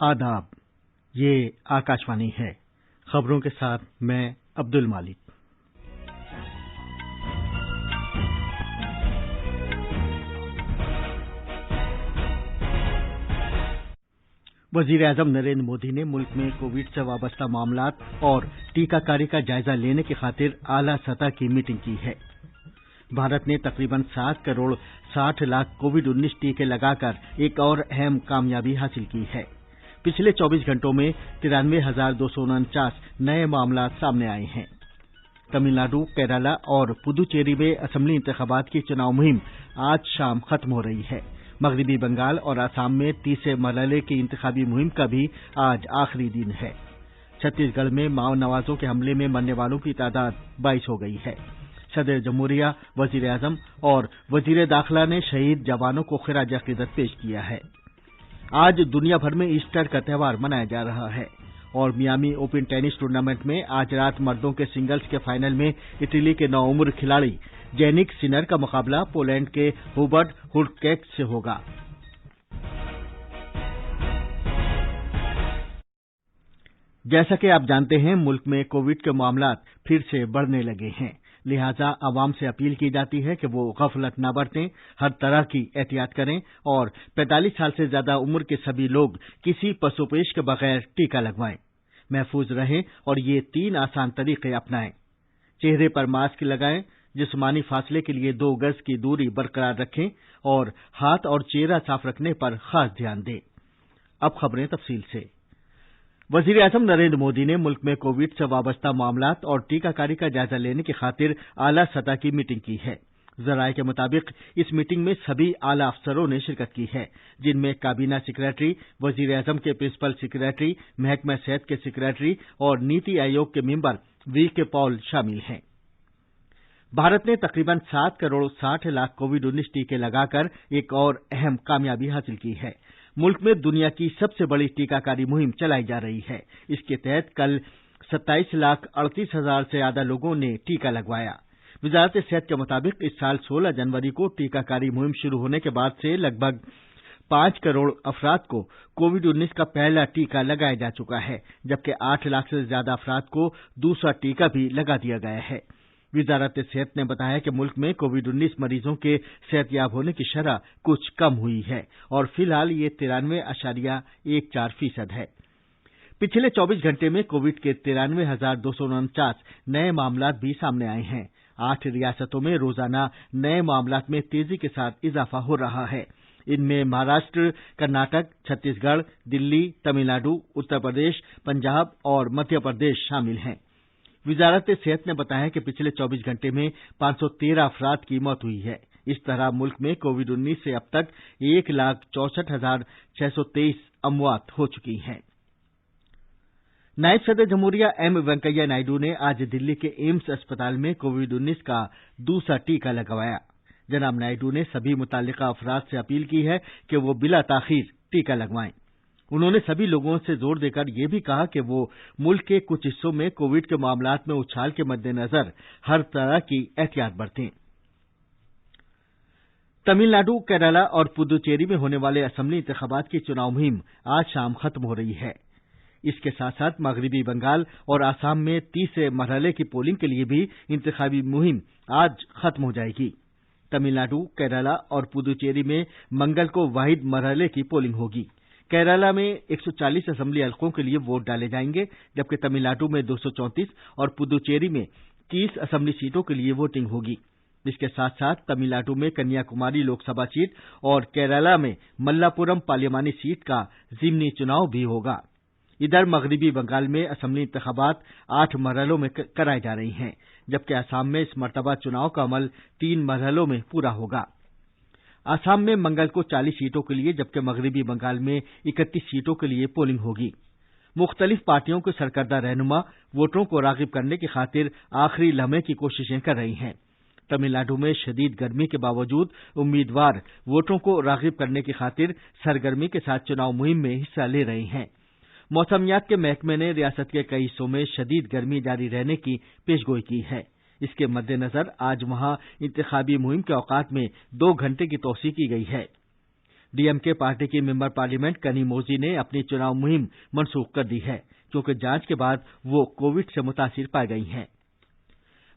आदाब। ये आकाशवाणी है। खबरों के साथ मैं अब्दुल मालिक। वजीर-ए-आजम नरेंद्र मोदी ने मुल्क में कोविड से वाबस्ता मामलात और टीकाकारी का जायजा लेने की खातिर आला सतह की मीटिंग की है। भारत ने तकरीबन 7 करोड़ 60 लाख कोविड-19 टीके लगाकर एक और अहम कामयाबी हासिल की है। पिछले 24 घंटों में 93,249 नए मामला सामने आए हैं। तमिलनाडु, केरला और पुदुचेरी में असेंबली इंतखाबात की चुनाव मुहिम आज शाम खत्म हो रही है। मगरबी बंगाल और असम में तीसरे मरहले की इंतखाबी मुहिम का भी आज आखिरी दिन है। छत्तीसगढ़ में माओ नवाजों के हमले में मरने वालों की तादाद 22 हो गई है। सदर जमहूरिया, वजीर-ए-आजम और वजीर दाखिला ने शहीद जवानों को खिराज अकीदत पेश किया है। आज दुनिया भर में ईस्टर का त्यौहार मनाया जा रहा है और मियामी ओपन टेनिस टूर्नामेंट में आज रात मर्दों के सिंगल्स के फाइनल में इटली के नौउम्र खिलाड़ी जेनिक सिनर का मुकाबला पोलैंड के हुबर्ट हुर्कैक्स से होगा। जैसा कि आप जानते हैं, मुल्क में कोविड के मामलात फिर से बढ़ने लगे हैं। लिहाजा आवाम से अपील की जाती है कि वो गफलत न बरतें, हर तरह की एहतियात करें और 45 साल से ज्यादा उम्र के सभी लोग किसी पसोपेश के बगैर टीका लगवाएं। महफूज रहें और ये 3 आसान तरीके अपनाएं। चेहरे पर मास्क लगाएं, जिस्मानी फासले के लिए 2 गज की दूरी बरकरार रखें और हाथ और चेहरा साफ रखने पर खास ध्यान दें। अब खबरें तफसील से। वजीर-ए-आजम नरेंद्र मोदी ने मुल्क में कोविड से वाबस्ता मामलात और टीकाकारी का जायजा लेने की खातिर आला सतह की मीटिंग की है। जराये के मुताबिक इस मीटिंग में सभी आला अफसरों ने शिरकत की है, जिनमें काबीना सेक्रेटरी, वजीर-ए-आजम के प्रिंसिपल सेक्रेटरी, महकमा सेहत के सेक्रेटरी और नीति आयोग के मेंबर वी.के. पॉल शामिल हैं। भारत ने तकरीबन 7 करोड़ 60 लाख कोविड-19 टीके लगाकर एक और अहम कामयाबी हासिल की है। मुल्क में दुनिया की सबसे बड़ी टीकाकारी मुहिम चलाई जा रही है। इसके तहत कल 27,38,000 से ज्यादा लोगों ने टीका लगवाया। वजारत सेहत के मुताबिक इस साल 16 जनवरी को टीकाकारी मुहिम शुरू होने के बाद से लगभग 5 करोड़ अफराद को कोविड-19 का पहला टीका लगाया जा चुका है, जबकि 8 लाख से ज्यादा अफराद को दूसरा टीका भी लगा दिया गया है। वजारत सेहत ने बताया कि मुल्क में कोविड-19 मरीजों के सेहतयाब होने की शरह कुछ कम हुई है और फिलहाल ये 93.14% है। पिछले 24 घंटे में कोविड के 93,249 नए मामलात भी सामने आए हैं। 8 रियासतों में रोजाना नए मामलात में तेजी के साथ इजाफा हो रहा है। इनमें महाराष्ट्र, कर्नाटक, छत्तीसगढ़, दिल्ली, तमिलनाडु, उत्तर प्रदेश, पंजाब और मध्य प्रदेश शामिल हैं। वजारत सेहत ने बताया कि पिछले 24 घंटे में 513 अफराद की मौत हुई है। इस तरह मुल्क में कोविड-19 से अब तक 1,64,623 अमवात हो चुकी हैं। नायब सदर जमहूरिया एम वेंकैया नायडू ने आज दिल्ली के एम्स अस्पताल में कोविड-19 का दूसरा टीका लगवाया। जनाब नायडू ने सभी मुताल्लिका अफराद से अपील की है कि वो बिला ताखीर टीका लगवाएं। उन्होंने सभी लोगों से जोर देकर यह भी कहा कि वो मुल्क के कुछ हिस्सों में कोविड के मामलात में उछाल के मद्देनजर हर तरह की एहतियात बरतें। तमिलनाडु, केरला और पुदुचेरी में होने वाले असेंबली इंतखाबात की चुनाव मुहिम आज शाम खत्म हो रही है। इसके साथ साथ मगरबी बंगाल और असम में तीसरे मरहले की पोलिंग के लिए भी इंतखाबी मुहिम आज खत्म हो जाएगी। तमिलनाडु, केरला और पुदुचेरी में मंगल को वाहिद मरहले की पोलिंग होगी। केरला में 140 असेंबली हल्कों के लिए वोट डाले जाएंगे, जबकि तमिलनाडु में 234 और पुदुचेरी में 30 असेंबली सीटों के लिए वोटिंग होगी। इसके साथ साथ तमिलनाडु में कन्याकुमारी लोकसभा सीट और केरला में मल्लापुरम पार्लियामानी सीट का जिमनी चुनाव भी होगा। इधर मगरबी बंगाल में असेंबली इंतखाबात 8 मरहलों में कराए जा रही हैं, जबकि असम में इस मरतबा चुनाव का अमल 3 मरहलों में पूरा होगा। असम में मंगल को 40 सीटों के लिए, जबकि मगरबी बंगाल में 31 सीटों के लिए पोलिंग होगी। मुख्तलिफ पार्टियों के सरकर्दा रहनुमा वोटरों को रागिब करने की खातिर आखिरी लम्हे की कोशिशें कर रही हैं। तमिलनाडु में शदीद गर्मी के बावजूद उम्मीदवार वोटरों को रागिब करने की खातिर सरगर्मी के साथ चुनाव मुहिम में हिस्सा ले रहे हैं। मौसमियात के महकमे ने रियासत के कई हिस्सों में शदीद गर्मी जारी रहने की पेशगोई की है। इसके मद्देनजर आज वहां इंतखाबी मुहिम के औकात में 2 घंटे की तोसी की गई है। DMK पार्टी की मेंबर पार्लियामेंट कनिमोझी ने अपनी चुनाव मुहिम मनसूख कर दी है क्योंकि जांच के बाद वो कोविड से मुतासिर पाई गई हैं।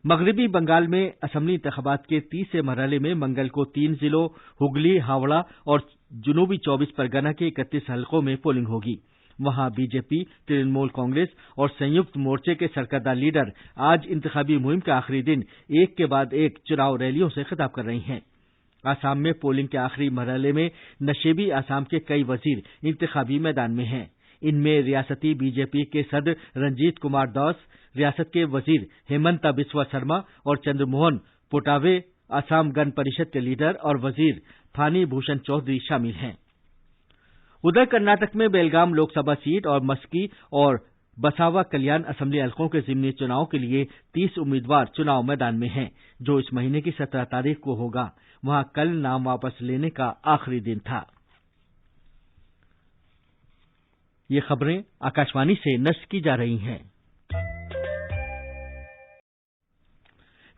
मगरबी बंगाल में असेंबली इंतखाबात के तीसरे मरहले में मंगल को 3 जिलों हुगली, हावड़ा और जनूबी 24 परगना के 31 हलकों में पोलिंग होगी। वहां बीजेपी, तृणमूल कांग्रेस और संयुक्त मोर्चे के सरकर्दा लीडर आज इंतखाबी मुहिम के आखिरी दिन एक के बाद एक चुनाव रैलियों से खिताब कर रही हैं। आसाम में पोलिंग के आखिरी मरहले में नशेबी आसाम के कई वजीर इंतखाबी मैदान में हैं। इनमें रियासती बीजेपी के सदर रंजीत कुमार दास, रियासत के वजीर हेमंता बिस्वा शर्मा और चंद्रमोहन पोटावे, आसाम गण परिषद के लीडर और वजीर फानी भूषण चौधरी शामिल हैं। उधर कर्नाटक में बेलगाम लोकसभा सीट और मस्की और बसावा कल्याण असेंबली हलकों के जिमनी चुनाव के लिए 30 उम्मीदवार चुनाव मैदान में हैं, जो इस महीने की 17 तारीख को होगा। वहां कल नाम वापस लेने का आखिरी दिन था। ये खबरें आकाशवाणी से नष्ट की जा रही हैं।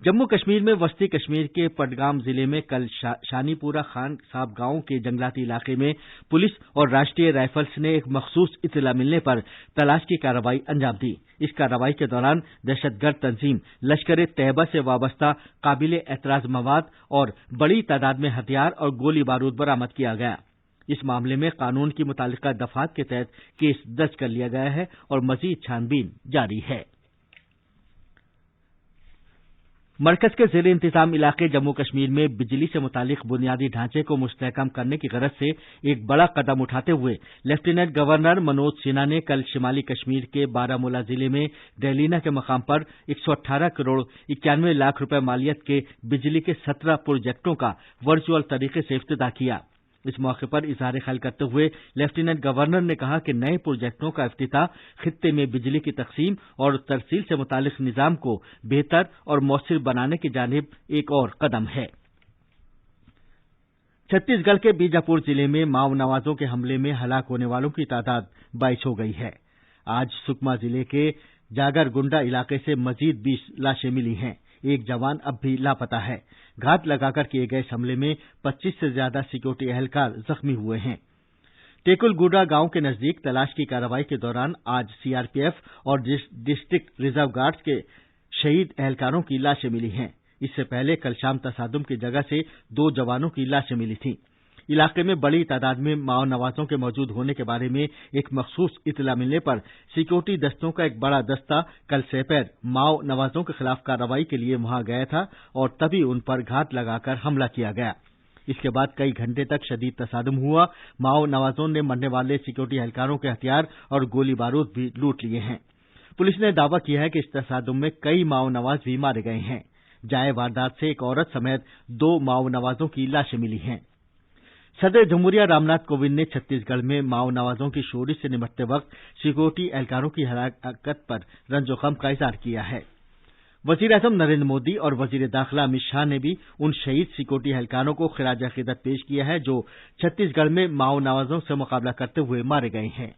जम्मू कश्मीर में वस्ती कश्मीर के पडगाम जिले में कल शानीपुरा खान साहब गांव के जंगलाती इलाके में पुलिस और राष्ट्रीय राइफल्स ने एक मखसूस इत्तला मिलने पर तलाश की कार्रवाई अंजाम दी। इस कार्रवाई के दौरान दहशतगर्द तंजीम लश्कर तैयबा से वाबस्ता काबिल एतराज मवाद और बड़ी तादाद में हथियार और गोली बारूद बरामद किया गया। इस मामले में कानून की मुतालिका दफात के तहत केस दर्ज कर लिया गया है और मजीद छानबीन जारी है। मरकज के ज़ेर इंतजाम इलाके जम्मू कश्मीर में बिजली से मुतालिक बुनियादी ढांचे को मुस्तहकम करने की गरज से एक बड़ा कदम उठाते हुए लेफ्टिनेंट गवर्नर मनोज सिन्हा ने कल शिमाली कश्मीर के बारामूला जिले में डेलीना के मकाम पर 118 करोड़ 91 लाख रुपए मालियत के बिजली के 17 प्रोजेक्टों का वर्चुअल तरीके से इफ्तिताह किया। इस मौके पर इजहार ख्याल करते हुए लेफ्टिनेंट गवर्नर ने कहा कि नए प्रोजेक्टों का इफ्तिताह खित्ते में बिजली की तकसीम और तरसील से मुतालिक निजाम को बेहतर और मौसर बनाने की जानिब एक और कदम है। छत्तीसगढ़ के बीजापुर जिले में माओ नवाजों के हमले में हलाक होने वालों की तादाद 22 हो गई है। आज सुकमा जिले के जागरगुंडा इलाके से मजीद 20 लाशें मिली हैं। एक जवान अब भी लापता है। घात लगाकर किए गए हमले में 25 से ज्यादा सिक्योरिटी एहलकार जख्मी हुए हैं। टेकुलगुडा गांव के नजदीक तलाश की कार्रवाई के दौरान आज सीआरपीएफ और डिस्ट्रिक्ट रिजर्व गार्ड्स के शहीद एहलकारों की लाशें मिली हैं। इससे पहले कल शाम तसादुम की जगह से 2 जवानों की लाशें मिली थीं। इलाके में बड़ी तादाद में माओ नवाजों के मौजूद होने के बारे में एक मखसूस इत्तला मिलने पर सिक्योरिटी दस्तों का एक बड़ा दस्ता कल सपहर माओ नवाजों के खिलाफ कार्रवाई के लिए वहां गया था और तभी उन पर घात लगाकर हमला किया गया। इसके बाद कई घंटे तक शदीद तसादुम हुआ। माओ नवाजों ने मरने वाले सिक्योरिटी एहलकारों के हथियार और गोली बारूद भी लूट लिए हैं। पुलिस ने दावा किया है कि इस तसादुम में कई माओ नवाज भी मारे गए हैं। जाए वारदात से एक औरत समेत 2 माओ नवाजों की लाशें मिली हैं। सदर जमहूरिया रामनाथ कोविंद ने छत्तीसगढ़ में माओ नवाजों की शोरी से निपटते वक्त सिक्योरिटी एहलकारों की हलाकत पर रंजो गम का इजहार किया है। वजीर आजम नरेंद्र मोदी और वजीर दाखिला अमित शाह ने भी उन शहीद सिक्योरिटी एहलकारों को खिराज अकीदत पेश किया है जो छत्तीसगढ़ में माओ नवाजों से मुकाबला करते हुए मारे गए हैं।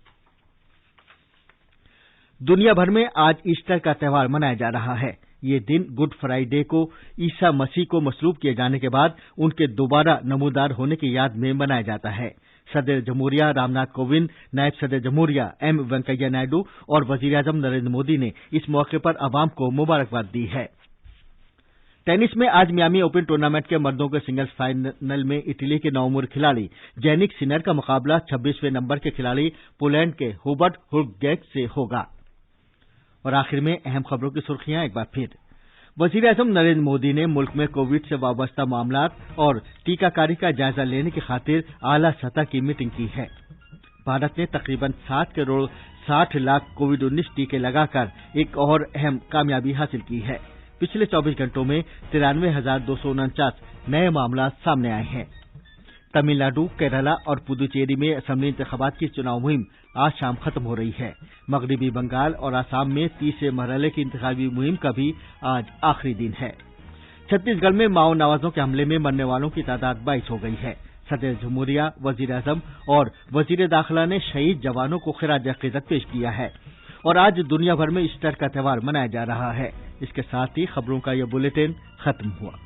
दुनिया भर में आज ईस्टर का त्यौहार मनाया जा रहा है। ये दिन गुड फ्राइडे को ईसा मसीह को मसलूब किए जाने के बाद उनके दोबारा नमूदार होने की याद में मनाया जाता है। सदर जमहूरिया रामनाथ कोविंद, नायब सदर जमहूरिया एम वेंकैया नायडू और वजीर आजम नरेंद्र मोदी ने इस मौके पर अवाम को मुबारकबाद दी है। टेनिस में आज मियामी ओपन टूर्नामेंट के मर्दों के सिंगल्स फाइनल में इटली के नौमुर खिलाड़ी जैनिक सिनर का मुकाबला 26वें नंबर के खिलाड़ी पोलैंड के हुबर्ट हुर्गगैक से होगा। और आखिर में अहम खबरों की सुर्खियां एक बार फिर। वजीर आजम नरेंद्र मोदी ने मुल्क में कोविड से वाबस्ता मामलात और टीकाकारी का जायजा लेने की खातिर आला सतह की मीटिंग की है। भारत ने तकरीबन 7 करोड़ 60 लाख कोविड-19 टीके लगाकर एक और अहम कामयाबी हासिल की है। पिछले 24 घंटों में 93,249 नए मामला सामने आए हैं। तमिलनाडु, केरला और पुदुचेरी में असेंबली इंतखाबात की चुनाव मुहिम आज शाम खत्म हो रही है। मगरबी बंगाल और आसाम में तीसरे मरहले की इंतखाबी मुहिम का भी आज आखिरी दिन है। छत्तीसगढ़ में माओ नवाजों के हमले में मरने वालों की तादाद 22 हो गई है। सदर जमहूरिया, वजीर आजम और वजीर दाखिला ने शहीद जवानों को खिराज अकीदत पेश किया है। और आज दुनिया भर में ईस्टर का त्यौहार मनाया जा रहा है। इसके साथ ही खबरों का यह बुलेटिन खत्म हुआ।